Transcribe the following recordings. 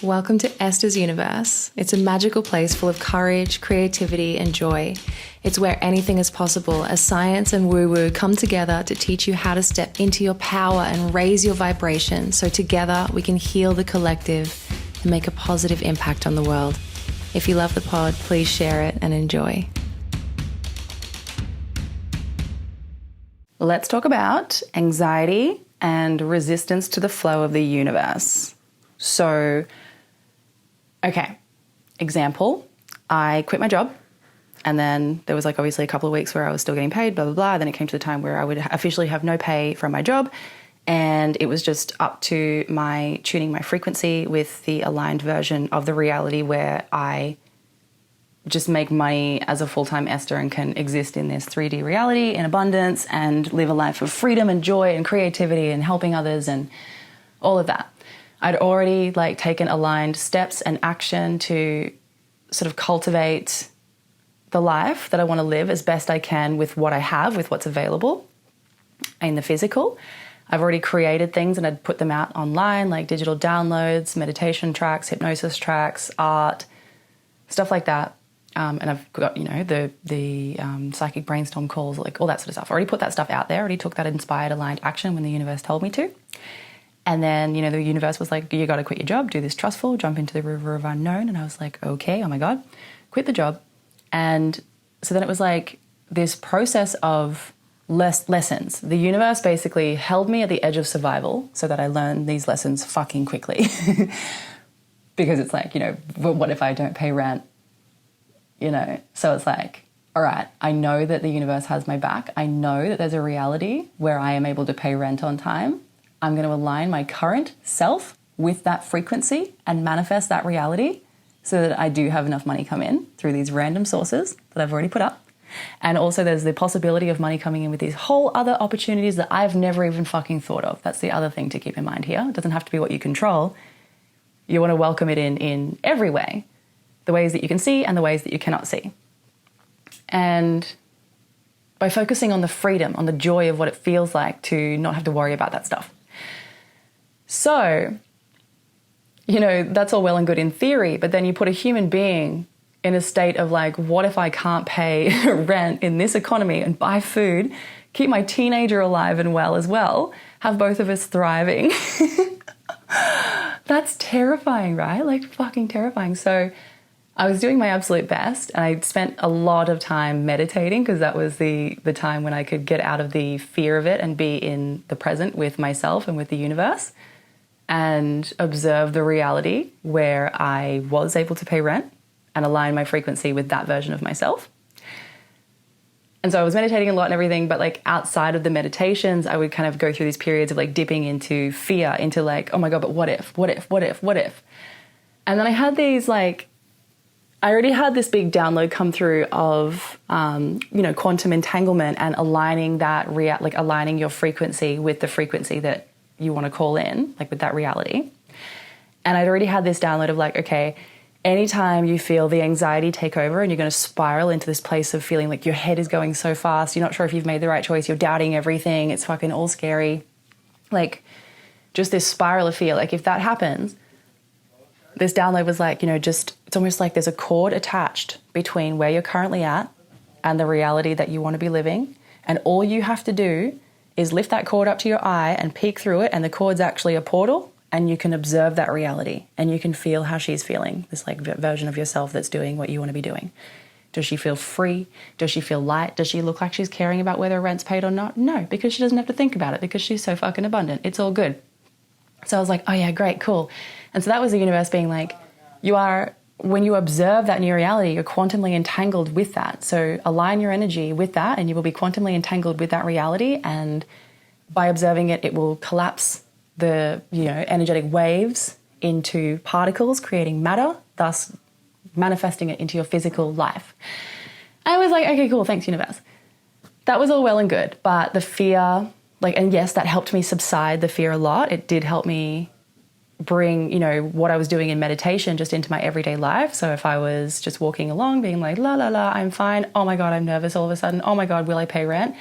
Welcome to Esther's Universe. It's a magical place full of courage, creativity, and joy. It's where anything is possible as science and woo-woo come together to teach you how to step into your power and raise your vibration so together we can heal the collective and make a positive impact on the world. If you love the pod, please share it and enjoy. Let's talk about anxiety and resistance to the flow of the universe. So, okay, example, I quit my job and then there was obviously a couple of weeks where I was still getting paid, blah, blah, blah. Then it came to the time where I would officially have no pay from my job, and it was just up to my tuning my frequency with the aligned version of the reality where I just make money as a full-time Esther and can exist in this 3D reality in abundance and live a life of freedom and joy and creativity and helping others and all of that. I'd already taken aligned steps and action to sort of cultivate the life that I want to live as best I can with what I have, with what's available in the physical. I've already created things and I'd put them out online, like digital downloads, meditation tracks, hypnosis tracks, art, stuff like that. And I've got, the psychic brainstorm calls, all that sort of stuff. I already put that stuff out there, already took that inspired, aligned action when the universe told me to. And then, the universe was like, you got to quit your job, do this trustful, jump into the river of unknown. And I was like, okay, oh my God, quit the job. And so then it was this process of lessons. The universe basically held me at the edge of survival so that I learned these lessons fucking quickly. Because it's what if I don't pay rent? So it's all right, I know that the universe has my back. I know that there's a reality where I am able to pay rent on time. I'm going to align my current self with that frequency and manifest that reality so that I do have enough money come in through these random sources that I've already put up. And also there's the possibility of money coming in with these whole other opportunities that I've never even fucking thought of. That's the other thing to keep in mind here. It doesn't have to be what you control. You want to welcome it in every way. The ways that you can see and the ways that you cannot see. And by focusing on the freedom, on the joy of what it feels like to not have to worry about that stuff. So, that's all well and good in theory, but then you put a human being in a state of what if I can't pay rent in this economy and buy food, keep my teenager alive and well as well, have both of us thriving. That's terrifying, right? Fucking terrifying. So I was doing my absolute best and I spent a lot of time meditating because that was the time when I could get out of the fear of it and be in the present with myself and with the universe and observe the reality where I was able to pay rent and align my frequency with that version of myself. And so I was meditating a lot and everything, but outside of the meditations, I would kind of go through these periods of dipping into fear, into oh my God, but what if? And then I had these I already had this big download come through of, quantum entanglement and aligning that, aligning your frequency with the frequency that you want to call in, with that reality. And I'd already had this download of okay, anytime you feel the anxiety take over and you're going to spiral into this place of feeling your head is going so fast, you're not sure if you've made the right choice, you're doubting everything, it's fucking all scary. Just this spiral of fear. If that happens, this download was it's almost there's a cord attached between where you're currently at and the reality that you want to be living. And all you have to do is lift that cord up to your eye and peek through it. And the cord's actually a portal and you can observe that reality and you can feel how she's feeling, this version of yourself that's doing what you want to be doing. Does she feel free? Does she feel light? Does she look like she's caring about whether rent's paid or not? No, because she doesn't have to think about it because she's so fucking abundant. It's all good. So I was oh yeah, great, cool. And so that was the universe being when you observe that new reality, you're quantumly entangled with that. So align your energy with that and you will be quantumly entangled with that reality. And by observing it, it will collapse the, energetic waves into particles, creating matter, thus manifesting it into your physical life. I was okay, cool, thanks, universe. That was all well and good. But the fear, and yes, that helped me subside the fear a lot. It did help me bring, what I was doing in meditation just into my everyday life. So if I was just walking along being la, la, la, I'm fine. Oh my God, I'm nervous all of a sudden. Oh my God, will I pay rent?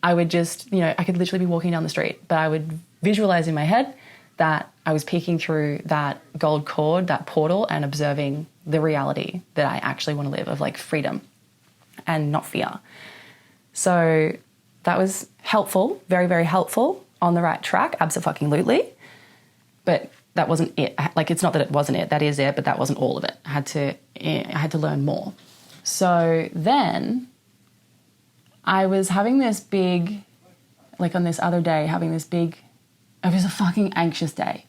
I would just, I could literally be walking down the street, but I would visualize in my head that I was peeking through that gold cord, that portal, and observing the reality that I actually want to live, of like freedom and not fear. So that was helpful, very, very helpful, on the right track, abso-fucking-lutely. But that wasn't it. Like, it's not that it wasn't it, that is it, but that wasn't all of it. I had to learn more. So then I was having this big, like on this other day, it was a fucking anxious day.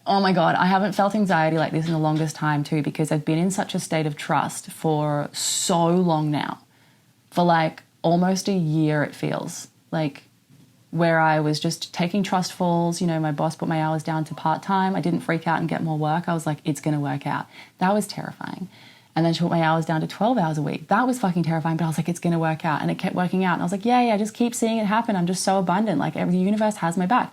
Oh my God, I haven't felt anxiety like this in the longest time too, because I've been in such a state of trust for so long now. For like almost a year, it feels like, where I was just taking trust falls. You know, my boss put my hours down to part-time. I didn't freak out and get more work. I was like, it's going to work out. That was terrifying. And then she put my hours down to 12 hours a week. That was fucking terrifying, but I was like, it's going to work out. And it kept working out. And I was like, yeah, just keep seeing it happen. I'm just so abundant. Like, the universe has my back.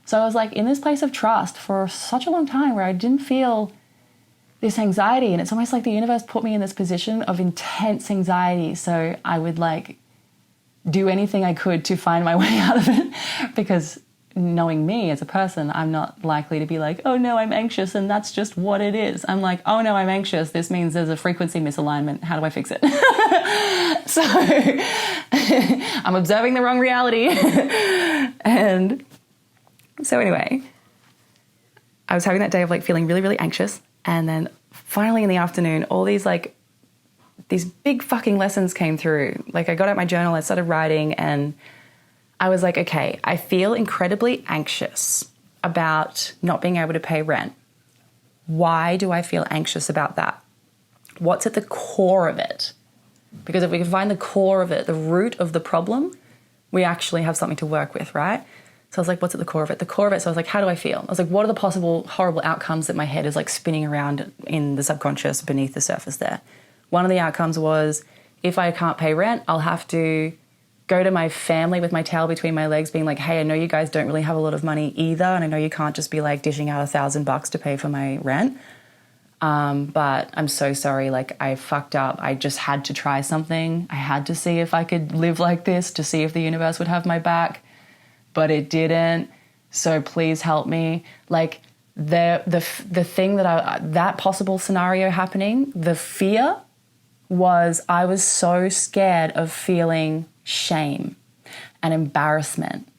So I was like in this place of trust for such a long time where I didn't feel this anxiety. And it's almost like the universe put me in this position of intense anxiety. So I would like do anything I could to find my way out of it, because knowing me as a person, I'm not likely to be like, oh no, I'm anxious and that's just what it is. I'm like, oh no, I'm anxious. This means there's a frequency misalignment. How do I fix it? So I'm observing the wrong reality. And so anyway, I was having that day of like feeling really, really anxious. And then finally in the afternoon, all these big fucking lessons came through. Like, I got out my journal, I started writing, and I was like, okay, I feel incredibly anxious about not being able to pay rent. Why do I feel anxious about that? What's at the core of it? Because if we can find the core of it, the root of the problem, we actually have something to work with, right? So I was like, what's at the core of it? The core of it, so I was like, how do I feel? I was like, what are the possible horrible outcomes that my head is like spinning around in the subconscious beneath the surface there? One of the outcomes was, if I can't pay rent, I'll have to go to my family with my tail between my legs being like, hey, I know you guys don't really have a lot of money either, and I know you can't just be like dishing out $1,000 to pay for my rent, but I'm so sorry, like I fucked up. I just had to try something. I had to see if I could live like this, to see if the universe would have my back, but it didn't, so please help me. Like the thing that possible scenario happening, the fear was, I was so scared of feeling shame and embarrassment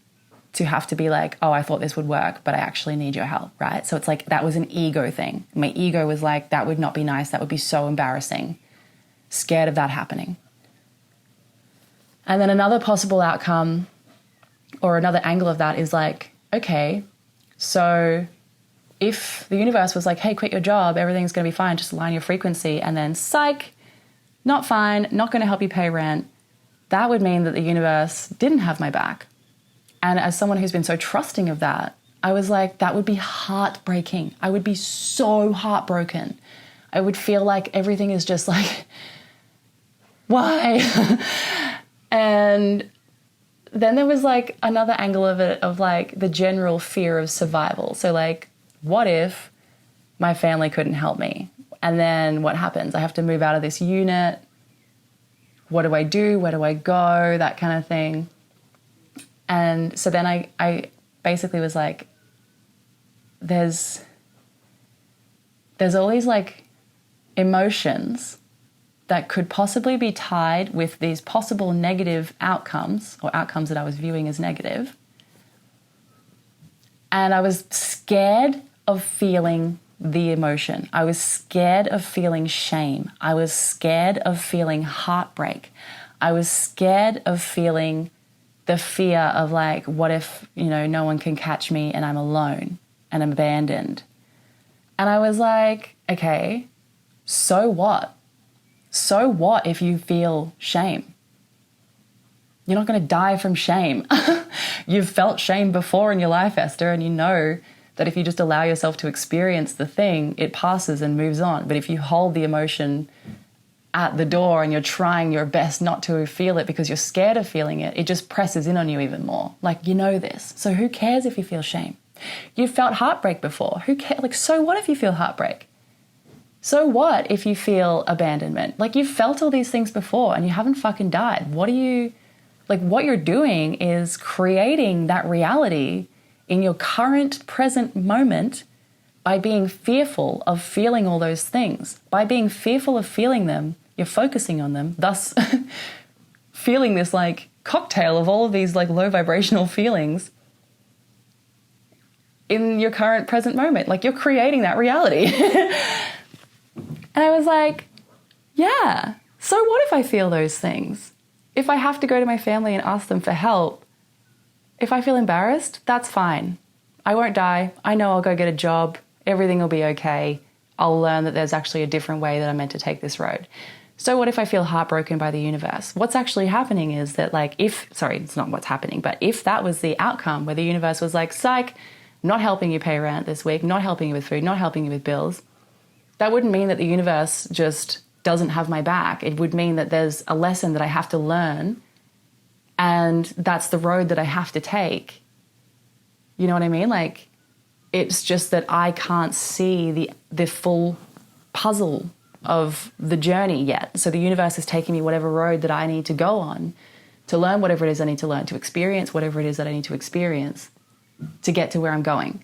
to have to be like, oh, I thought this would work, but I actually need your help, right? So it's like, that was an ego thing. My ego was like, that would not be nice. That would be so embarrassing. Scared of that happening. And then another possible outcome or another angle of that is like, okay, so if the universe was like, hey, quit your job, everything's going to be fine, just align your frequency, and then psych, not fine, not going to help you pay rent, that would mean that the universe didn't have my back. And as someone who's been so trusting of that, I was like, that would be heartbreaking. I would be so heartbroken. I would feel like everything is just like, why? And then there was like another angle of it, of like the general fear of survival. So like, what if my family couldn't help me? And then what happens? I have to move out of this unit. What do I do? Where do I go? That kind of thing. And so then I basically was like, there's all these like emotions that could possibly be tied with these possible negative outcomes, or outcomes that I was viewing as negative. And I was scared of feeling the emotion. I was scared of feeling shame. I was scared of feeling heartbreak. I was scared of feeling the fear of like, what if, no one can catch me and I'm alone and I'm abandoned. And I was like, okay, so what? So what if you feel shame? You're not going to die from shame. You've felt shame before in your life, Esther, and you know that if you just allow yourself to experience the thing, it passes and moves on. But if you hold the emotion at the door and you're trying your best not to feel it because you're scared of feeling it, it just presses in on you even more. Like, you know this. So who cares if you feel shame? You've felt heartbreak before. Who cares? Like, so what if you feel heartbreak? So what if you feel abandonment? Like, you've felt all these things before and you haven't fucking died. What you're doing is creating that reality in your current present moment, by being fearful of feeling all those things, by being fearful of feeling them, you're focusing on them, thus feeling this like cocktail of all of these like low vibrational feelings in your current present moment. Like you're creating that reality. And I was like, yeah, so what if I feel those things? If I have to go to my family and ask them for help, if I feel embarrassed, that's fine. I won't die. I know I'll go get a job. Everything will be okay. I'll learn that there's actually a different way that I'm meant to take this road. So what if I feel heartbroken by the universe? What's actually happening is that like it's not what's happening, but if that was the outcome where the universe was like, psych, not helping you pay rent this week, not helping you with food, not helping you with bills, that wouldn't mean that the universe just doesn't have my back. It would mean that there's a lesson that I have to learn, and that's the road that I have to take. You know what I mean? Like, it's just that I can't see the full puzzle of the journey yet. So the universe is taking me whatever road that I need to go on to learn whatever it is I need to learn, to experience whatever it is that I need to experience to get to where I'm going.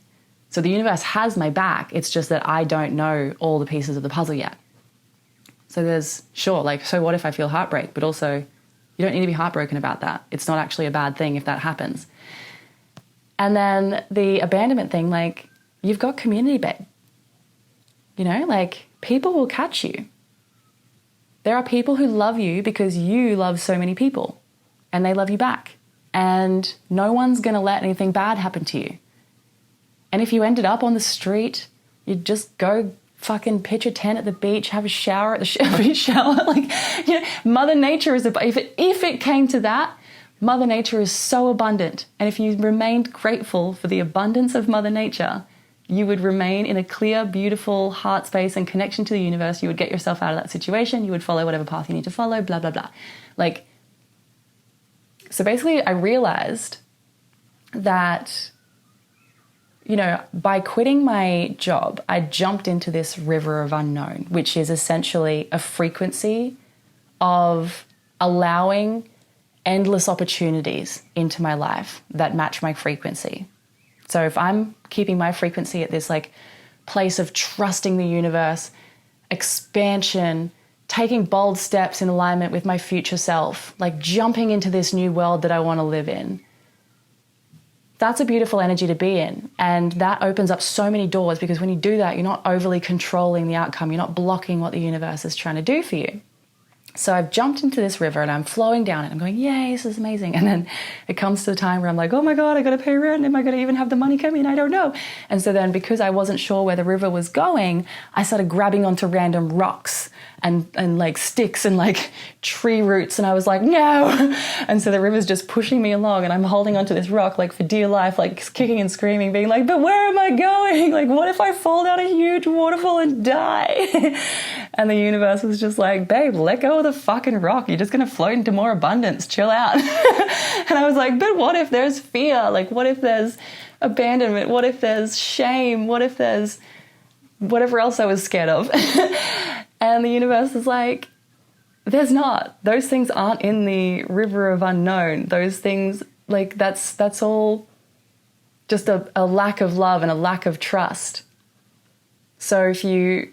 So the universe has my back. It's just that I don't know all the pieces of the puzzle yet. So so what if I feel heartbreak? But also, you don't need to be heartbroken about that. It's not actually a bad thing if that happens. And then the abandonment thing, like, you've got community, babe. You know, like, people will catch you. There are people who love you because you love so many people, and they love you back. And no one's going to let anything bad happen to you. And if you ended up on the street, you'd just go fucking pitch a tent at the beach, have a shower at the beach shower. Like, you know, Mother Nature is, if it came to that, Mother Nature is so abundant. And if you remained grateful for the abundance of Mother Nature, you would remain in a clear, beautiful heart space and connection to the universe. You would get yourself out of that situation. You would follow whatever path you need to follow, blah, blah, blah. Like, so basically I realized that, you know, by quitting my job, I jumped into this river of unknown, which is essentially a frequency of allowing endless opportunities into my life that match my frequency. So if I'm keeping my frequency at this like place of trusting the universe, expansion, taking bold steps in alignment with my future self, like jumping into this new world that I want to live in, that's a beautiful energy to be in. And that opens up so many doors, because when you do that, you're not overly controlling the outcome. You're not blocking what the universe is trying to do for you. So I've jumped into this river and I'm flowing down it. I'm going, yay, this is amazing. And then it comes to the time where I'm like, oh my God, I got to pay rent. Am I going to even have the money coming? I don't know. And so then, because I wasn't sure where the river was going, I started grabbing onto random rocks and like sticks and like tree roots. And I was like, no. And so the river's just pushing me along and I'm holding onto this rock like for dear life, like kicking and screaming, being like, but where am I going? Like, what if I fall down a huge waterfall and die? And the universe was just like, babe, let go of the fucking rock. You're just going to float into more abundance. Chill out. And I was like, but what if there's fear? Like, what if there's abandonment? What if there's shame? What if there's whatever else I was scared of? And the universe is like, there's not. Those things aren't in the river of unknown. Those things, like, that's all just a lack of love and a lack of trust. So if you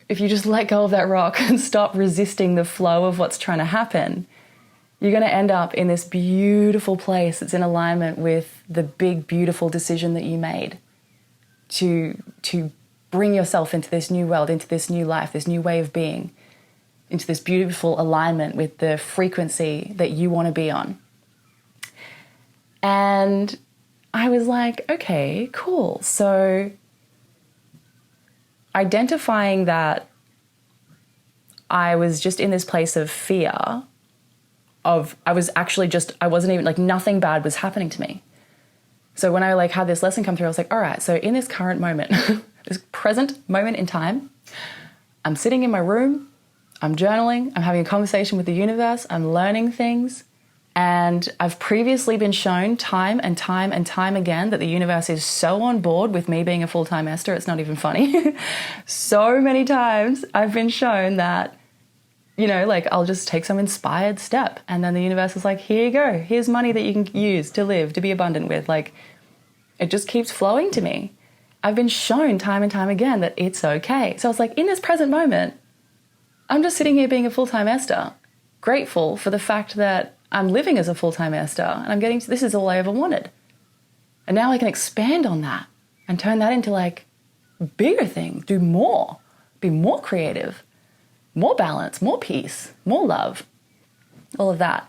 just let go of that rock and stop resisting the flow of what's trying to happen, you're going to end up in this beautiful place that's in alignment with the big, beautiful decision that you made to bring yourself into this new world, into this new life, this new way of being, into this beautiful alignment with the frequency that you want to be on. And I was like, okay, cool. So identifying that I was just in this place of fear of, I wasn't even, like, nothing bad was happening to me. So when I like had this lesson come through, I was like, all right, so in this current moment, this present moment in time, I'm sitting in my room, I'm journaling, I'm having a conversation with the universe, I'm learning things, and I've previously been shown time and time and time again that the universe is so on board with me being a full-time Esther, it's not even funny. So many times I've been shown that, you know, like, I'll just take some inspired step and then the universe is like, here you go, here's money that you can use to live, to be abundant with. Like, It just keeps flowing to me. I've been shown time and time again that it's okay. So I was like, in this present moment, I'm just sitting here being a full-time Esther, grateful for the fact that I'm living as a full-time Esther and I'm getting to, this is all I ever wanted. And now I can expand on that and turn that into like bigger things, do more, be more creative, more balance, more peace, more love, all of that.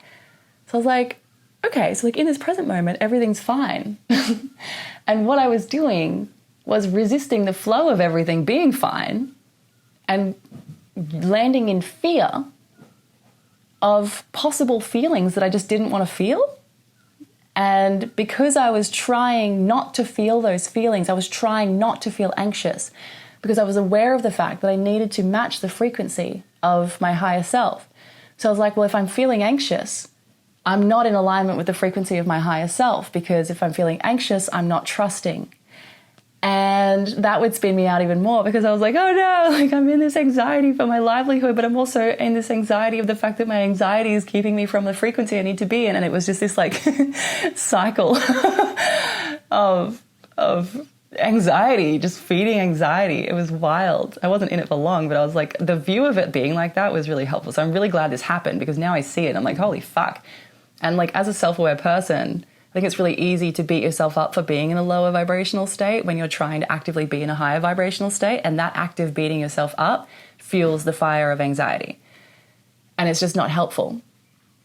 So I was like, okay, so like in this present moment, everything's fine. And what I was doing was resisting the flow of everything being fine and landing in fear of possible feelings that I just didn't want to feel. And because I was trying not to feel those feelings, I was trying not to feel anxious because I was aware of the fact that I needed to match the frequency of my higher self. So I was like, well, if I'm feeling anxious, I'm not in alignment with the frequency of my higher self, because if I'm feeling anxious, I'm not trusting. And that would spin me out even more because I was like, oh no, like I'm in this anxiety for my livelihood, but I'm also in this anxiety of the fact that my anxiety is keeping me from the frequency I need to be in. And it was just this like cycle of anxiety, just feeding anxiety. It was wild. I wasn't in it for long, but I was like, the view of it being like that was really helpful. So I'm really glad this happened because now I see it. I'm like, holy fuck. And like as a self-aware person, I think it's really easy to beat yourself up for being in a lower vibrational state when you're trying to actively be in a higher vibrational state. And that active beating yourself up fuels the fire of anxiety. And it's just not helpful.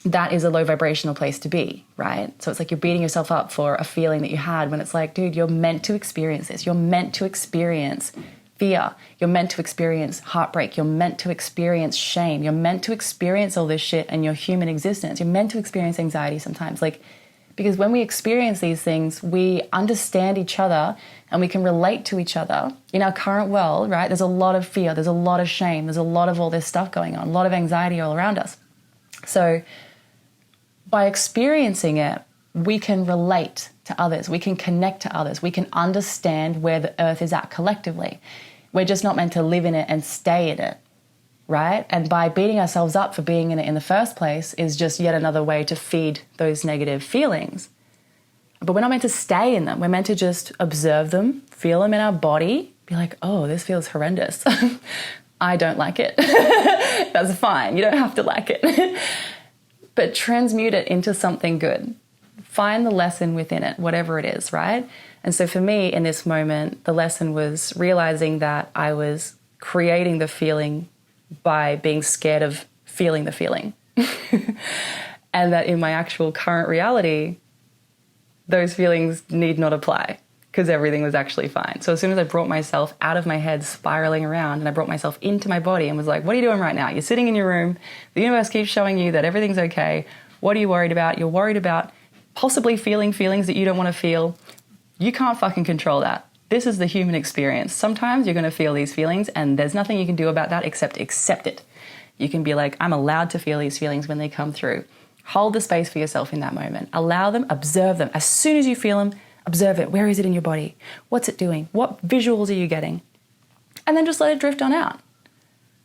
That is a low vibrational place to be, right? So it's like you're beating yourself up for a feeling that you had when it's like, dude, you're meant to experience this. You're meant to experience fear. You're meant to experience heartbreak. You're meant to experience shame. You're meant to experience all this shit in your human existence. You're meant to experience anxiety sometimes. Like, because when we experience these things, we understand each other and we can relate to each other. In our current world, right, there's a lot of fear, there's a lot of shame, there's a lot of all this stuff going on, a lot of anxiety all around us. So by experiencing it, we can relate to others, we can connect to others, we can understand where the earth is at collectively. We're just not meant to live in it and stay in it. Right? And by beating ourselves up for being in it in the first place is just yet another way to feed those negative feelings. But we're not meant to stay in them. We're meant to just observe them, feel them in our body, be like, oh, this feels horrendous. I don't like it. That's fine. You don't have to like it. But transmute it into something good. Find the lesson within it, whatever it is, right? And so for me in this moment, the lesson was realizing that I was creating the feeling by being scared of feeling the feeling. And that in my actual current reality, those feelings need not apply because everything was actually fine. So as soon as I brought myself out of my head spiraling around and I brought myself into my body and was like, what are you doing right now? You're sitting in your room. The universe keeps showing you that everything's okay. What are you worried about? You're worried about possibly feeling feelings that you don't want to feel. You can't fucking control that. This is the human experience. Sometimes you're going to feel these feelings and there's nothing you can do about that except accept it. You can be like, I'm allowed to feel these feelings when they come through. Hold the space for yourself in that moment. Allow them, observe them. As soon as you feel them, observe it. Where is it in your body? What's it doing? What visuals are you getting? And then just let it drift on out.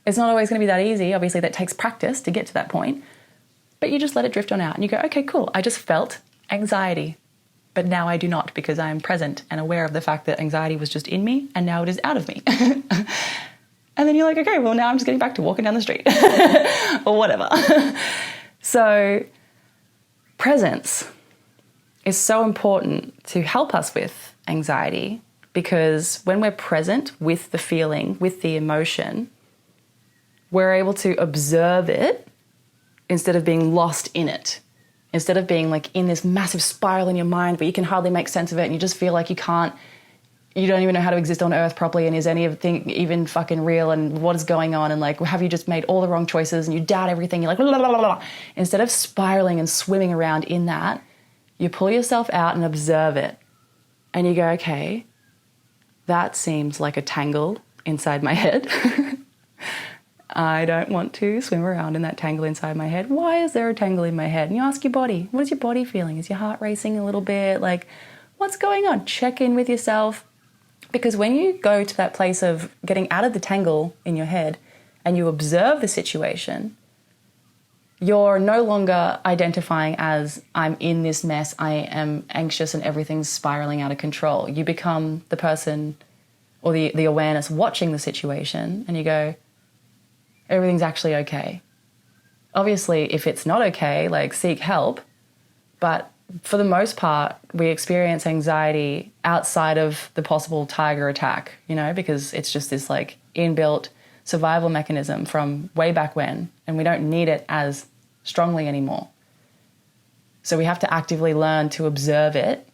It's not always going to be that easy. Obviously, that takes practice to get to that point. But you just let it drift on out and you go, okay, cool. I just felt anxiety. But now I do not because I am present and aware of the fact that anxiety was just in me and now it is out of me. And then you're like, okay, well now I'm just getting back to walking down the street or whatever. So presence is so important to help us with anxiety because when we're present with the feeling, with the emotion, we're able to observe it instead of being lost in it. Instead of being like in this massive spiral in your mind where you can hardly make sense of it and you just feel like you don't even know how to exist on earth properly and is anything even fucking real and what is going on and like have you just made all the wrong choices and you doubt everything, you're like blah, blah, blah, blah. Instead of spiraling and swimming around in that, you pull yourself out and observe it and you go, okay, that seems like a tangle inside my head. I don't want to swim around in that tangle inside my head. Why is there a tangle in my head? And you ask your body, what is your body feeling? Is your heart racing a little bit? Like, what's going on? Check in with yourself. Because when you go to that place of getting out of the tangle in your head and you observe the situation, you're no longer identifying as I'm in this mess, I am anxious and everything's spiraling out of control. You become the person or the awareness watching the situation, and you go, everything's actually okay. Obviously, if it's not okay, like, seek help. But for the most part, we experience anxiety outside of the possible tiger attack, you know, because it's just this like inbuilt survival mechanism from way back when, and we don't need it as strongly anymore. So we have to actively learn to observe it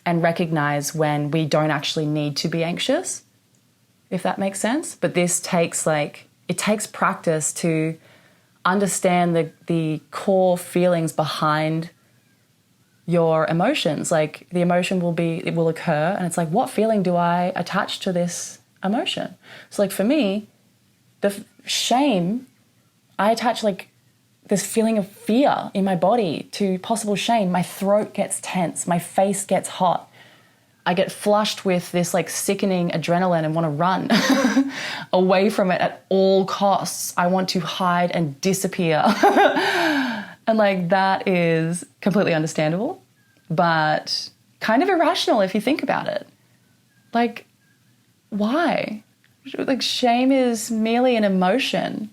and recognize when we don't actually need to be anxious, if that makes sense. But this takes it takes practice to understand the core feelings behind your emotions. Like, the emotion it will occur, and it's like, what feeling do I attach to this emotion? So like for me, the shame, I attach like this feeling of fear in my body to possible shame. My throat gets tense, my face gets hot. I get flushed with this like sickening adrenaline and want to run away from it at all costs. I want to hide and disappear. And like, that is completely understandable, but kind of irrational if you think about it. Like, why? Like, shame is merely an emotion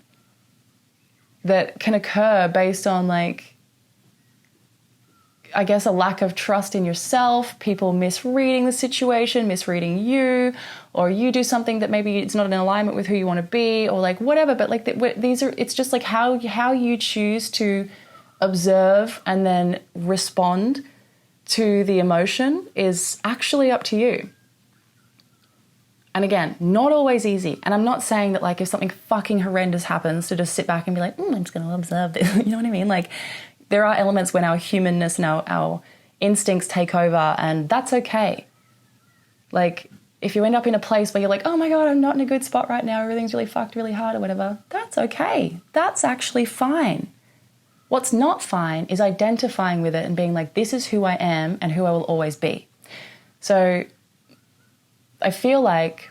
that can occur based on like, I guess, a lack of trust in yourself, people misreading the situation, misreading you, or you do something that maybe it's not in alignment with who you want to be, or like whatever. But like it's just like how you choose to observe and then respond to the emotion is actually up to you. And again, not always easy. And I'm not saying that like if something fucking horrendous happens to just sit back and be like, I'm just going to observe this. You know what I mean? Like, there are elements when our humanness and our instincts take over, and that's okay. Like, if you end up in a place where you're like, oh my God, I'm not in a good spot right now, everything's really fucked really hard or whatever, that's okay. That's actually fine. What's not fine is identifying with it and being like, this is who I am and who I will always be. So I feel like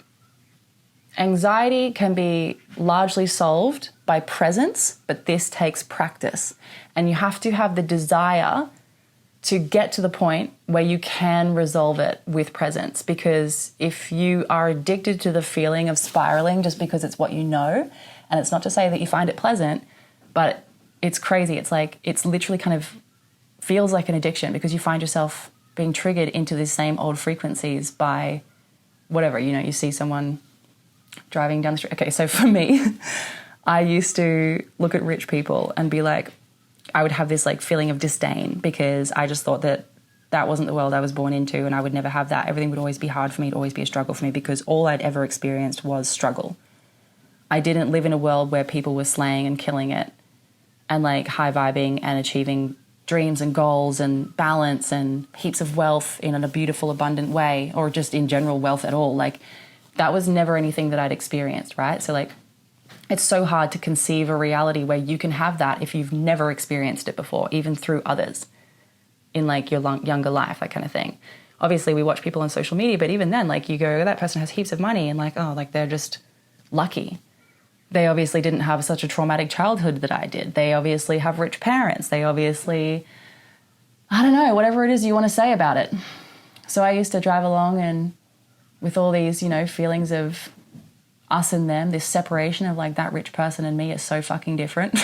anxiety can be largely solved by presence, but this takes practice. And you have to have the desire to get to the point where you can resolve it with presence. Because if you are addicted to the feeling of spiraling just because it's what you know, and it's not to say that you find it pleasant, but it's crazy. It's like, it's literally kind of feels like an addiction because you find yourself being triggered into these same old frequencies by whatever, you know, you see someone driving down the street. Okay, so for me, I used to look at rich people and be like, I would have this like feeling of disdain because I just thought that that wasn't the world I was born into, and I would never have that. Everything would always be hard for me, it'd always be a struggle for me, because all I'd ever experienced was struggle. I didn't live in a world where people were slaying and killing it and like high vibing and achieving dreams and goals and balance and heaps of wealth in a beautiful, abundant way, or just in general wealth at all. Like, that was never anything that I'd experienced, right? So like, it's so hard to conceive a reality where you can have that if you've never experienced it before, even through others in like your younger life, that kind of thing. Obviously we watch people on social media, but even then, like, you go, that person has heaps of money, and like, oh, like they're just lucky. They obviously didn't have such a traumatic childhood that I did. They obviously have rich parents. They obviously, I don't know, whatever it is you want to say about it. So I used to drive along and with all these, you know, feelings of us and them, this separation of like that rich person and me is so fucking different.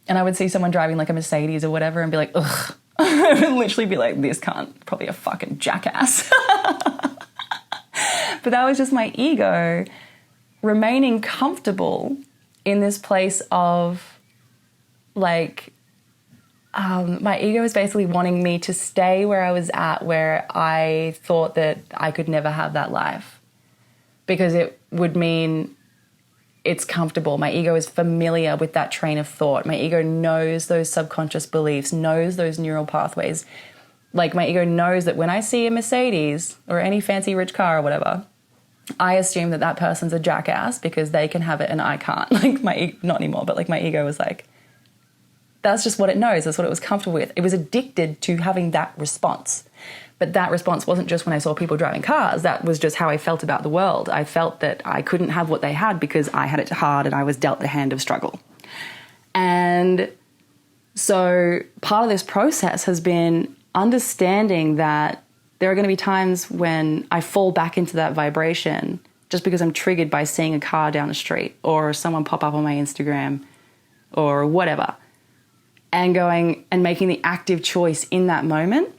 And I would see someone driving like a Mercedes or whatever and be like, ugh. I would literally be like, this cunt, probably a fucking jackass. But that was just my ego remaining comfortable in this place of like, my ego was basically wanting me to stay where I was at, where I thought that I could never have that life, because it would mean it's comfortable. My ego is familiar with that train of thought. My ego knows those subconscious beliefs, knows those neural pathways. Like, my ego knows that when I see a Mercedes or any fancy rich car or whatever, I assume that that person's a jackass because they can have it and I can't. Like, not anymore, but like my ego was like, that's just what it knows. That's what it was comfortable with. It was addicted to having that response. But that response wasn't just when I saw people driving cars. That was just how I felt about the world. I felt that I couldn't have what they had because I had it hard and I was dealt the hand of struggle. And so part of this process has been understanding that there are going to be times when I fall back into that vibration just because I'm triggered by seeing a car down the street or someone pop up on my Instagram or whatever, and going and making the active choice in that moment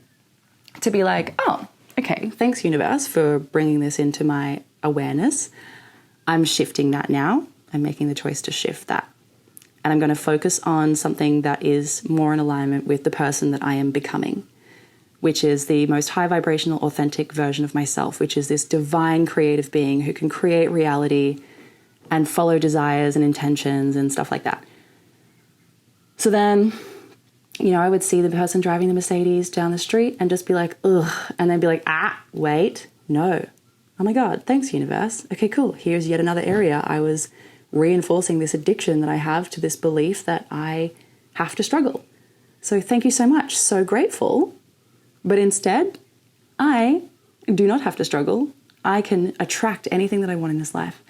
to be like, oh, okay, thanks universe for bringing this into my awareness. I'm shifting that now. I'm making the choice to shift that. And I'm going to focus on something that is more in alignment with the person that I am becoming, which is the most high vibrational, authentic version of myself, which is this divine creative being who can create reality and follow desires and intentions and stuff like that. So then, I would see the person driving the Mercedes down the street and just be like, ugh, and then be like, wait, no. Oh my God, thanks universe. Okay, cool. Here's yet another area I was reinforcing this addiction that I have to this belief that I have to struggle. So thank you so much. So grateful. But instead, I do not have to struggle. I can attract anything that I want in this life.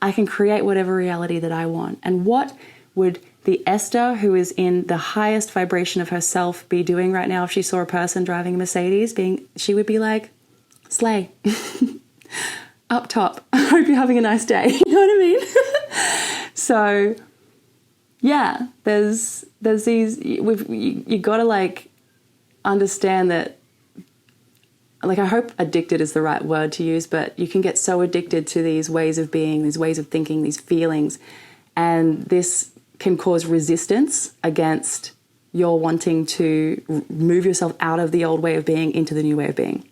I can create whatever reality that I want. And what would the Esther, who is in the highest vibration of herself, be doing right now if she saw a person driving a Mercedes? She would be like, slay. Up top. I hope you're having a nice day. You know what I mean? So, yeah, there's these, you got to understand that, I hope addicted is the right word to use, but you can get so addicted to these ways of being, these ways of thinking, these feelings, and this can cause resistance against your wanting to move yourself out of the old way of being into the new way of being.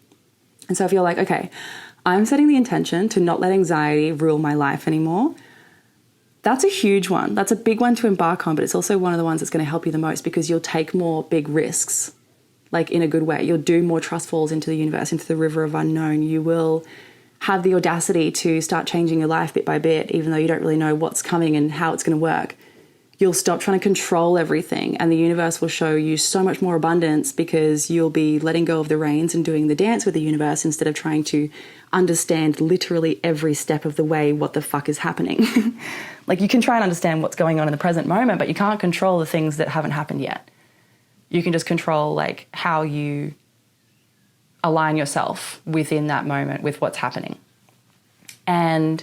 And so if you're like, okay, I'm setting the intention to not let anxiety rule my life anymore, that's a huge one. That's a big one to embark on, but it's also one of the ones that's going to help you the most because you'll take more big risks, in a good way. You'll do more trust falls into the universe, into the river of unknown. You will have the audacity to start changing your life bit by bit, even though you don't really know what's coming and how it's going to work. You'll stop trying to control everything, and the universe will show you so much more abundance because you'll be letting go of the reins and doing the dance with the universe instead of trying to understand literally every step of the way what the fuck is happening. You can try and understand what's going on in the present moment, but you can't control the things that haven't happened yet. You can just control how you align yourself within that moment with what's happening. And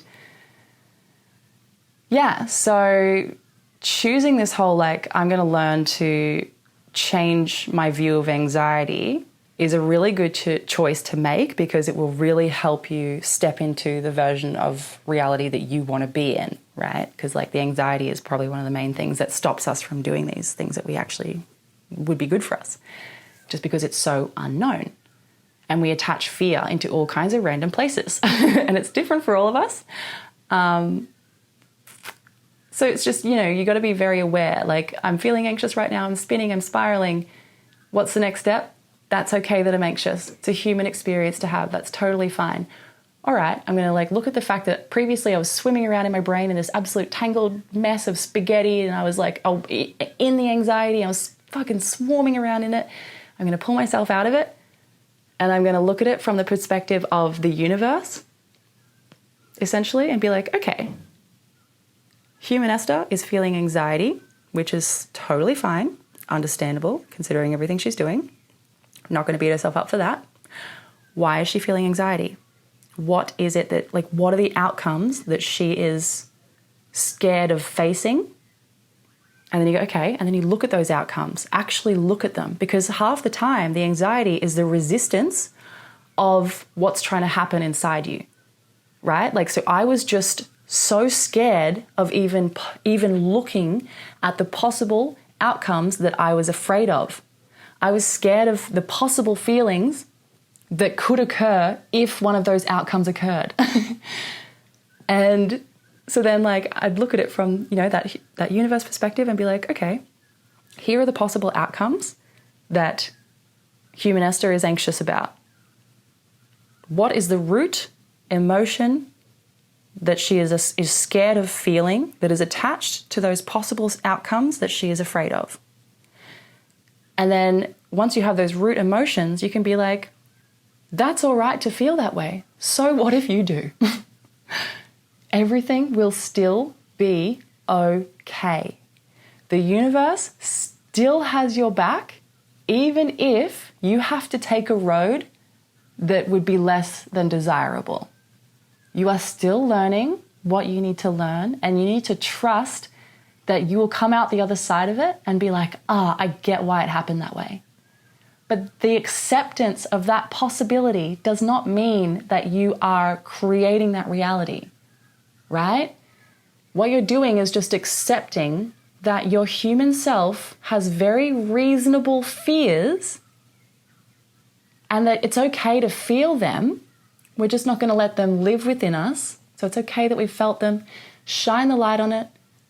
yeah, so choosing this whole I'm going to learn to change my view of anxiety is a really good choice to make because it will really help you step into the version of reality that you want to be in, right? Because the anxiety is probably one of the main things that stops us from doing these things that we actually would be good for us, just because it's so unknown. And we attach fear into all kinds of random places and it's different for all of us. So it's just, you got to be very aware. I'm feeling anxious right now. I'm spinning, I'm spiraling. What's the next step? That's okay that I'm anxious. It's a human experience to have. That's totally fine. All right, I'm going to look at the fact that previously I was swimming around in my brain in this absolute tangled mess of spaghetti and I was in the anxiety. I was fucking swarming around in it. I'm going to pull myself out of it and I'm going to look at it from the perspective of the universe, essentially, and be like, okay, human Esther is feeling anxiety, which is totally fine, understandable, considering everything she's doing. Not going to beat herself up for that. Why is she feeling anxiety? What is it that, what are the outcomes that she is scared of facing? And then you go, okay, and then you look at those outcomes, actually look at them, because half the time the anxiety is the resistance of what's trying to happen inside you, right? So I was just so scared of even looking at the possible outcomes that I was afraid of. I was scared of the possible feelings that could occur if one of those outcomes occurred. And so then I'd look at it from, that universe perspective and be like, okay, here are the possible outcomes that human Esther is anxious about. What is the root emotion that she is scared of feeling that is attached to those possible outcomes that she is afraid of? And then once you have those root emotions, you can be like, that's all right to feel that way. So what if you do? Everything will still be okay. The universe still has your back, even if you have to take a road that would be less than desirable. You are still learning what you need to learn, and you need to trust that you will come out the other side of it and be like, I get why it happened that way. But the acceptance of that possibility does not mean that you are creating that reality, right? What you're doing is just accepting that your human self has very reasonable fears and that it's okay to feel them. We're just not going to let them live within us. So it's okay that we've felt them. Shine the light on it.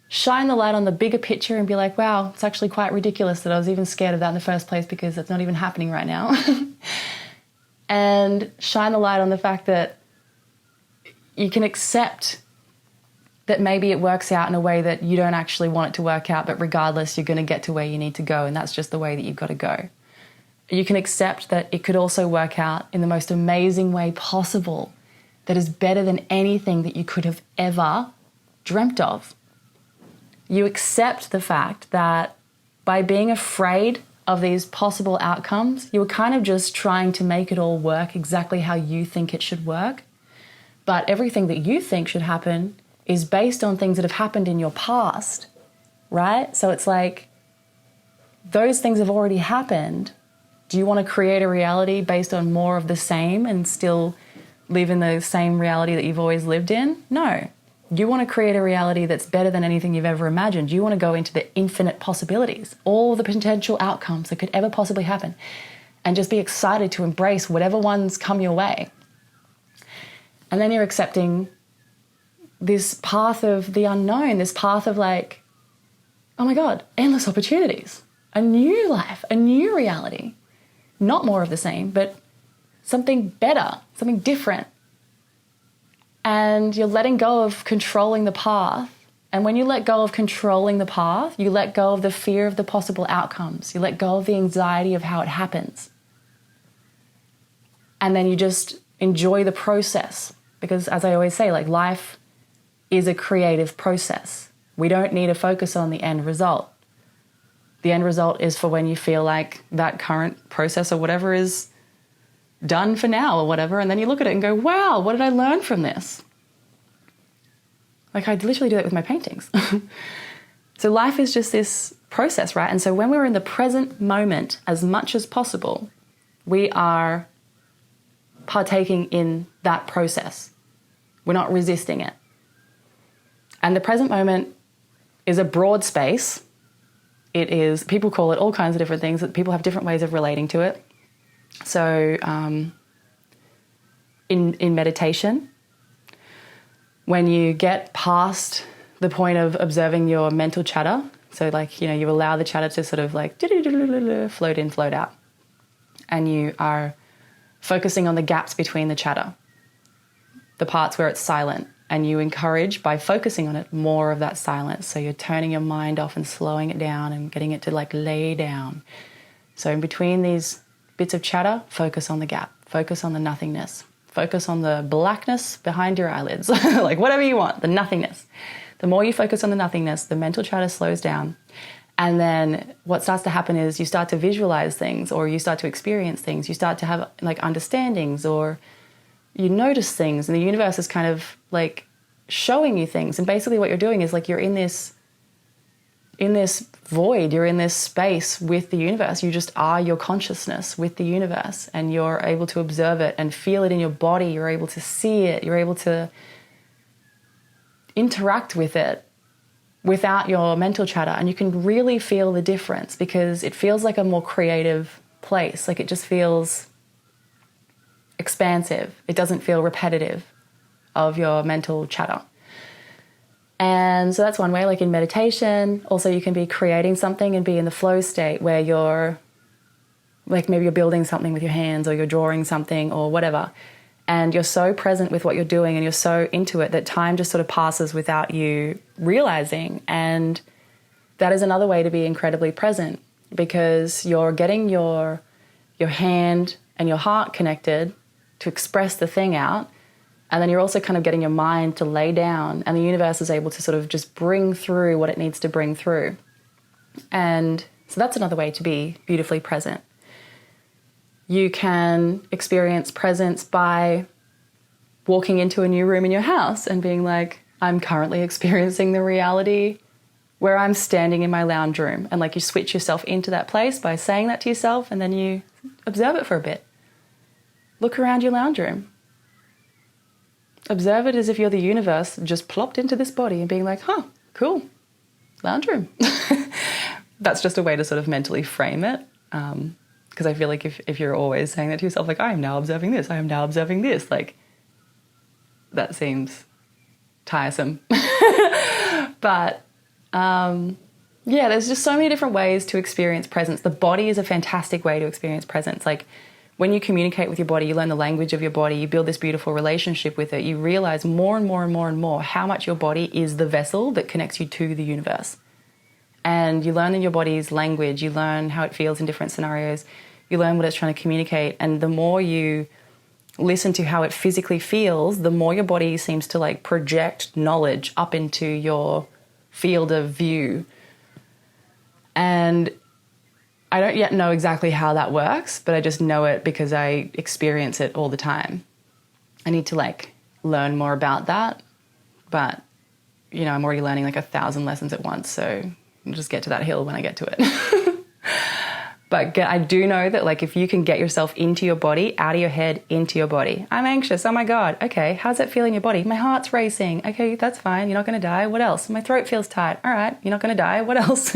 Shine the light on the bigger picture and be like, wow, it's actually quite ridiculous that I was even scared of that in the first place because it's not even happening right now. And shine the light on the fact that you can accept that maybe it works out in a way that you don't actually want it to work out, but regardless, you're going to get to where you need to go, and that's just the way that you've got to go. You can accept that it could also work out in the most amazing way possible that is better than anything that you could have ever dreamt of. You accept the fact that by being afraid of these possible outcomes, you were kind of just trying to make it all work exactly how you think it should work. But everything that you think should happen is based on things that have happened in your past, right? So it's like, those things have already happened. Do you want to create a reality based on more of the same and still live in the same reality that you've always lived in? No. You want to create a reality that's better than anything you've ever imagined. You want to go into the infinite possibilities, all the potential outcomes that could ever possibly happen, and just be excited to embrace whatever ones come your way. And then you're accepting this path of the unknown, this path of like, oh my God, endless opportunities, a new life, a new reality. Not more of the same, but something better, something different. And you're letting go of controlling the path. And when you let go of controlling the path, you let go of the fear of the possible outcomes. You let go of the anxiety of how it happens. And then you just enjoy the process. Because as I always say, like, life is a creative process. We don't need to focus on the end result. The end result is for when you feel like that current process or whatever is done for now or whatever, and then you look at it and go, wow, what did I learn from this? Like, I literally do that with my paintings. So life is just this process, right? And so when we're in the present moment as much as possible, we are partaking in that process. We're not resisting it. And the present moment is a broad space. It is, people call it all kinds of different things, that people have different ways of relating to it. So in meditation, when you get past the point of observing your mental chatter, so like, you know, you allow the chatter to sort of like float in, float out, and you are focusing on the gaps between the chatter, the parts where it's silent, and you encourage, by focusing on it, more of that silence. So you're turning your mind off and slowing it down and getting it to like lay down. So in between these bits of chatter, focus on the gap, focus on the nothingness, focus on the blackness behind your eyelids, like whatever you want, the nothingness. The more you focus on the nothingness, the mental chatter slows down. And then what starts to happen is you start to visualize things, or you start to experience things. You start to have like understandings, or you notice things, and the universe is kind of like showing you things. And basically what you're doing is like, you're in this void, you're in this space with the universe. You just are your consciousness with the universe, and you're able to observe it and feel it in your body. You're able to see it. You're able to interact with it without your mental chatter. And you can really feel the difference, because it feels like a more creative place. Like, it just feels expansive. It doesn't feel repetitive of your mental chatter. And so that's one way. Like in meditation, also you can be creating something and be in the flow state where you're like, maybe you're building something with your hands, or you're drawing something or whatever, and you're so present with what you're doing and you're so into it that time just sort of passes without you realizing. And that is another way to be incredibly present, because you're getting your hand and your heart connected to express the thing out. And then you're also kind of getting your mind to lay down, and the universe is able to sort of just bring through what it needs to bring through. And so that's another way to be beautifully present. You can experience presence by walking into a new room in your house and being like, I'm currently experiencing the reality where I'm standing in my lounge room. And like you switch yourself into that place by saying that to yourself, and then you observe it for a bit. Look around your lounge room. Observe it as if you're the universe just plopped into this body and being like, huh, cool, lounge room. That's just a way to sort of mentally frame it. Because I feel like if you're always saying that to yourself, like, I am now observing this, I am now observing this, like, that seems tiresome. But yeah, there's just so many different ways to experience presence. The body is a fantastic way to experience presence. Like, when you communicate with your body, you learn the language of your body, you build this beautiful relationship with it, you realize more and more and more and more how much your body is the vessel that connects you to the universe. And you learn in your body's language, you learn how it feels in different scenarios, you learn what it's trying to communicate. And the more you listen to how it physically feels, the more your body seems to like project knowledge up into your field of view. And I don't yet know exactly how that works, but I just know it because I experience it all the time. I need to like learn more about that, but you know, I'm already learning like 1,000 lessons at once, so I'll just get to that hill when I get to it. But I do know that like if you can get yourself into your body, out of your head, into your body. I'm anxious, oh my God, okay, how's that feel in your body? My heart's racing, okay, that's fine, you're not gonna die, what else? My throat feels tight, all right, you're not gonna die, what else?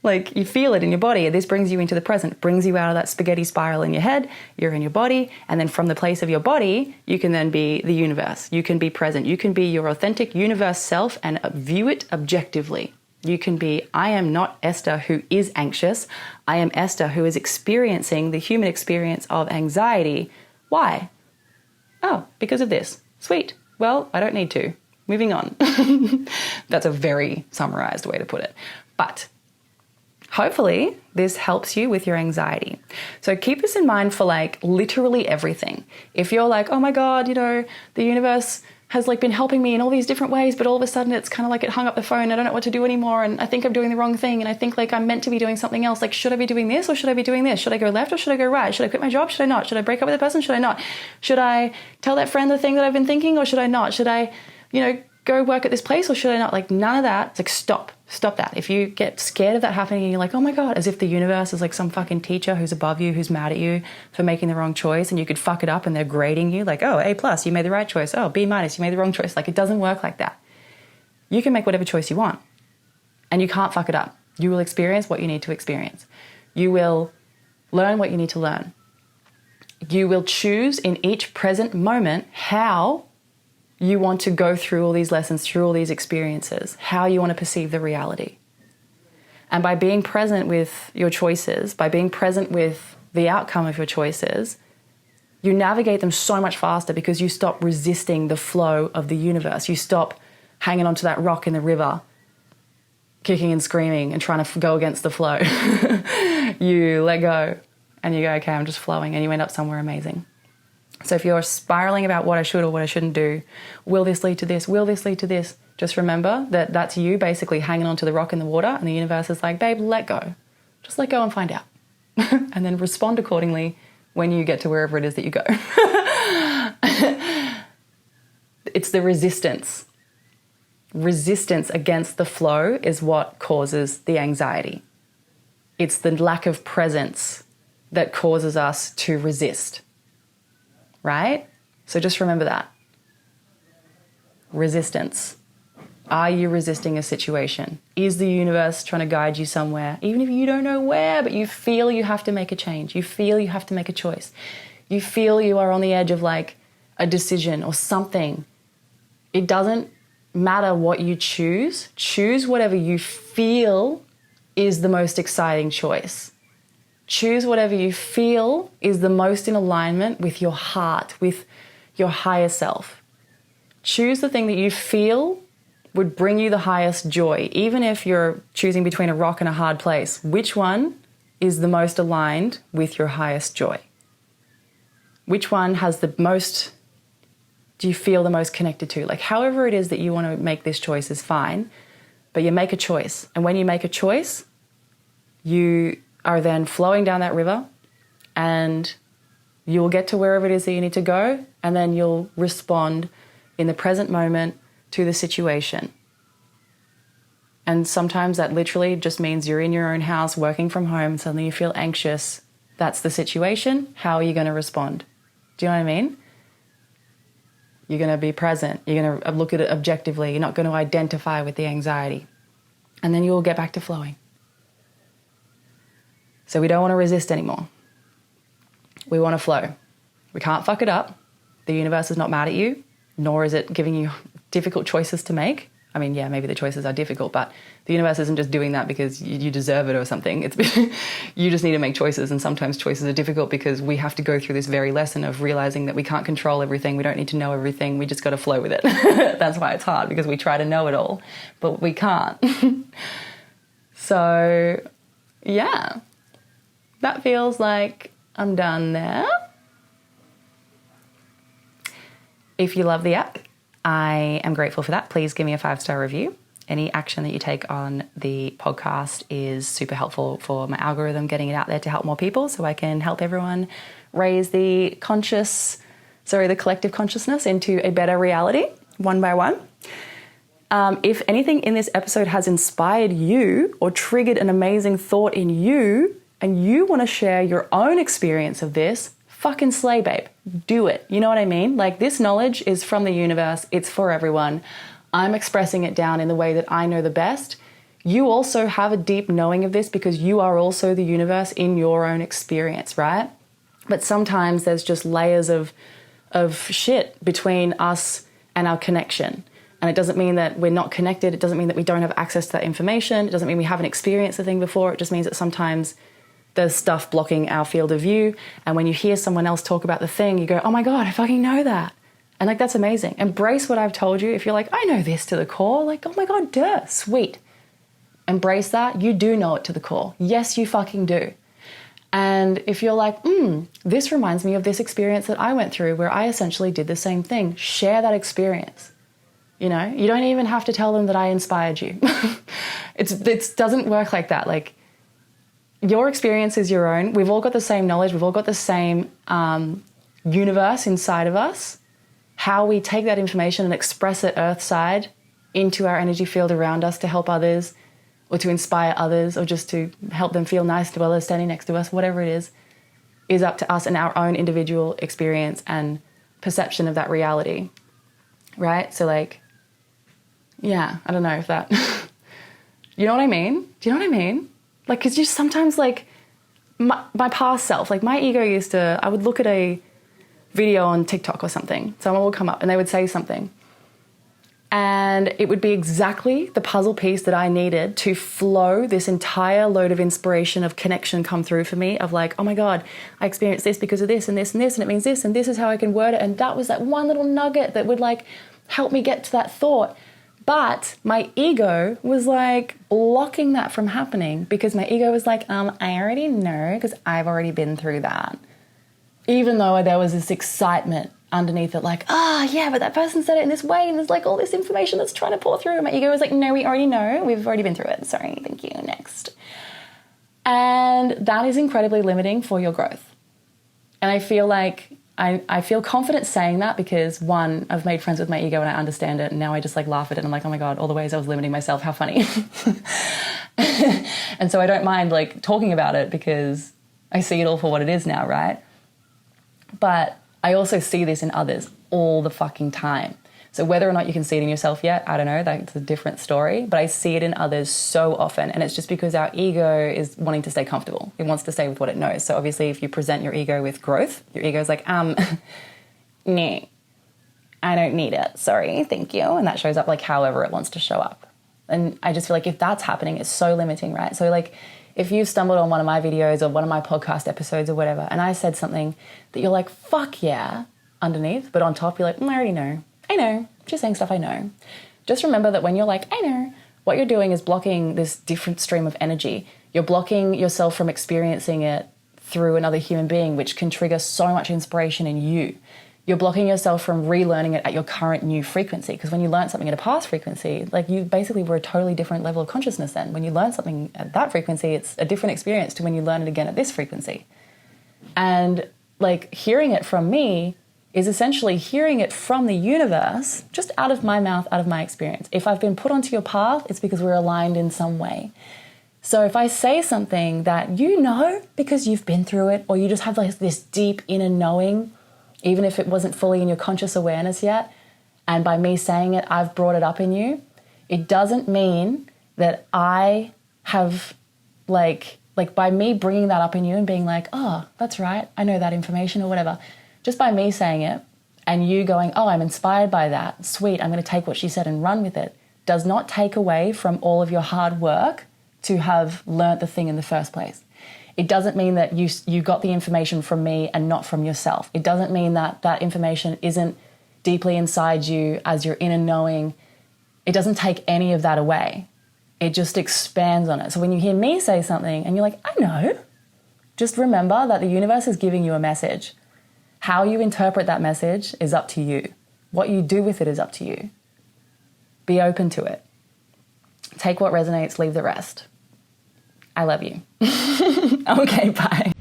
Like, you feel it in your body. This brings you into the present, brings you out of that spaghetti spiral in your head, you're in your body, and then from the place of your body, you can then be the universe. You can be present. You can be your authentic universe self and view it objectively. You can be, I am not Esther who is anxious. I am Esther who is experiencing the human experience of anxiety. Why? Oh, because of this. Sweet. Well, I don't need to. Moving on. That's a very summarized way to put it. But hopefully this helps you with your anxiety. So keep this in mind for like literally everything. If you're like, oh my God, you know, the universe has like been helping me in all these different ways, but all of a sudden it's kind of like it hung up the phone. I don't know what to do anymore. And I think I'm doing the wrong thing. And I think like I'm meant to be doing something else. Like, should I be doing this or should I be doing this? Should I go left or should I go right? Should I quit my job? Should I not? Should I break up with a person? Should I not? Should I tell that friend the thing that I've been thinking or should I not? Should I, you know, go work at this place or should I not? Like, none of that. It's like, stop that. If you get scared of that happening and you're like, oh my God, as if the universe is like some fucking teacher who's above you, who's mad at you for making the wrong choice and you could fuck it up and they're grading you like, oh, A+, you made the right choice. Oh, B-, you made the wrong choice. Like, it doesn't work like that. You can make whatever choice you want and you can't fuck it up. You will experience what you need to experience. You will learn what you need to learn. You will choose in each present moment how you want to go through all these lessons, through all these experiences, how you want to perceive the reality. And by being present with your choices, by being present with the outcome of your choices, you navigate them so much faster because you stop resisting the flow of the universe. You stop hanging onto that rock in the river, kicking and screaming and trying to go against the flow. You let go and you go, okay, I'm just flowing, and you end up somewhere amazing. So if you're spiraling about what I should or what I shouldn't do, will this lead to this? Will this lead to this? Just remember that that's you basically hanging onto the rock in the water and the universe is like, babe, let go. Just let go and find out. And then respond accordingly when you get to wherever it is that you go. It's the resistance. Resistance against the flow is what causes the anxiety. It's the lack of presence that causes us to resist. Right? So just remember that. Resistance. Are you resisting a situation? Is the universe trying to guide you somewhere? Even if you don't know where, but you feel you have to make a change. You feel you have to make a choice. You feel you are on the edge of like a decision or something. It doesn't matter what you choose. Choose whatever you feel is the most exciting choice. Choose whatever you feel is the most in alignment with your heart, with your higher self. Choose the thing that you feel would bring you the highest joy, even if you're choosing between a rock and a hard place. Which one is the most aligned with your highest joy? Which one has the most, do you feel the most connected to? Like, however it is that you want to make this choice is fine, but you make a choice. And when you make a choice, you are then flowing down that river and you will get to wherever it is that you need to go, and then you'll respond in the present moment to the situation. And sometimes that literally just means you're in your own house working from home, suddenly you feel anxious. That's the situation. How are you going to respond? Do you know what I mean? You're going to be present. You're going to look at it objectively. You're not going to identify with the anxiety. And then you will get back to flowing. So we don't want to resist anymore. We want to flow. We can't fuck it up. The universe is not mad at you, nor is it giving you difficult choices to make. I mean, yeah, maybe the choices are difficult, but the universe isn't just doing that because you deserve it or something. It's you just need to make choices, and sometimes choices are difficult because we have to go through this very lesson of realizing that we can't control everything. We don't need to know everything. We just got to flow with it. That's why it's hard, because we try to know it all, but we can't. So, yeah, that feels like I'm done there. If you love the app, I am grateful for that. Please give me a 5-star review. Any action that you take on the podcast is super helpful for my algorithm, getting it out there to help more people so I can help everyone raise the collective consciousness into a better reality one by one. If anything in this episode has inspired you or triggered an amazing thought in you, and you want to share your own experience of this, fucking slay, babe. Do it. You know what I mean? Like, this knowledge is from the universe. It's for everyone. I'm expressing it down in the way that I know the best. You also have a deep knowing of this because you are also the universe in your own experience, right? But sometimes there's just layers of shit between us and our connection. And it doesn't mean that we're not connected. It doesn't mean that we don't have access to that information. It doesn't mean we haven't experienced the thing before. It just means that sometimes there's stuff blocking our field of view. And when you hear someone else talk about the thing, you go, oh my God, I fucking know that. And like, that's amazing. Embrace what I've told you. If you're like, I know this to the core, like, oh my God, duh, sweet. Embrace that. You do know it to the core. Yes, you fucking do. And if you're like, this reminds me of this experience that I went through where I essentially did the same thing, share that experience. You know, you don't even have to tell them that I inspired you. It doesn't work like that. Like, your experience is your own. We've all got the same knowledge. We've all got the same universe inside of us. How we take that information and express it earthside into our energy field around us to help others or to inspire others or just to help them feel nice to others standing next to us, whatever it is up to us and our own individual experience and perception of that reality, right? So like, yeah, I don't know if that, you know what I mean? Do you know what I mean? Like, because you sometimes, like, my past self, like my ego I would look at a video on TikTok or something. Someone would come up and they would say something. And it would be exactly the puzzle piece that I needed to flow this entire load of inspiration, of connection come through for me, of like, oh my God, I experienced this because of this and this and this, and it means this, and this is how I can word it. And that was that one little nugget that would like help me get to that thought. But my ego was like blocking that from happening because my ego was like, I already know because I've already been through that. Even though there was this excitement underneath it, like, yeah, but that person said it in this way and there's like all this information that's trying to pour through. And my ego was like, no, we already know. We've already been through it. Sorry, thank you, next. And that is incredibly limiting for your growth. And I feel like I feel confident saying that because, one, I've made friends with my ego and I understand it, and now I just like laugh at it and I'm like, oh my God, all the ways I was limiting myself, how funny. And so I don't mind like talking about it because I see it all for what it is now, right? But I also see this in others all the fucking time. So whether or not you can see it in yourself yet, I don't know, that's a different story, but I see it in others so often, and it's just because our ego is wanting to stay comfortable. It wants to stay with what it knows. So obviously if you present your ego with growth, your ego's like, no, I don't need it, sorry, thank you, and that shows up like however it wants to show up. And I just feel like if that's happening, it's so limiting, right? So like if you've stumbled on one of my videos or one of my podcast episodes or whatever, and I said something that you're like, fuck yeah, underneath, but on top you're like, I already know. I know, just saying stuff I know. Just remember that when you're like, I know, what you're doing is blocking this different stream of energy. You're blocking yourself from experiencing it through another human being, which can trigger so much inspiration in you. you're blocking yourself from relearning it at your current new frequency. Because when you learn something at a past frequency, like you basically were a totally different level of consciousness then. When you learn something at that frequency, it's a different experience to when you learn it again at this frequency. And like hearing it from me is essentially hearing it from the universe, just out of my mouth, out of my experience. If I've been put onto your path, it's because we're aligned in some way. So if I say something that you know because you've been through it, or you just have like this deep inner knowing, even if it wasn't fully in your conscious awareness yet, and by me saying it, I've brought it up in you, it doesn't mean that I have like by me bringing that up in you and being like, oh, that's right, I know that information or whatever, just by me saying it and you going, oh, I'm inspired by that, sweet, I'm going to take what she said and run with it, does not take away from all of your hard work to have learnt the thing in the first place. It doesn't mean that you got the information from me and not from yourself. It doesn't mean that that information isn't deeply inside you as your inner knowing. It doesn't take any of that away. It just expands on it. So when you hear me say something and you're like, I know, just remember that the universe is giving you a message. How you interpret that message is up to you. What you do with it is up to you. Be open to it. Take what resonates, leave the rest. I love you. Okay, bye.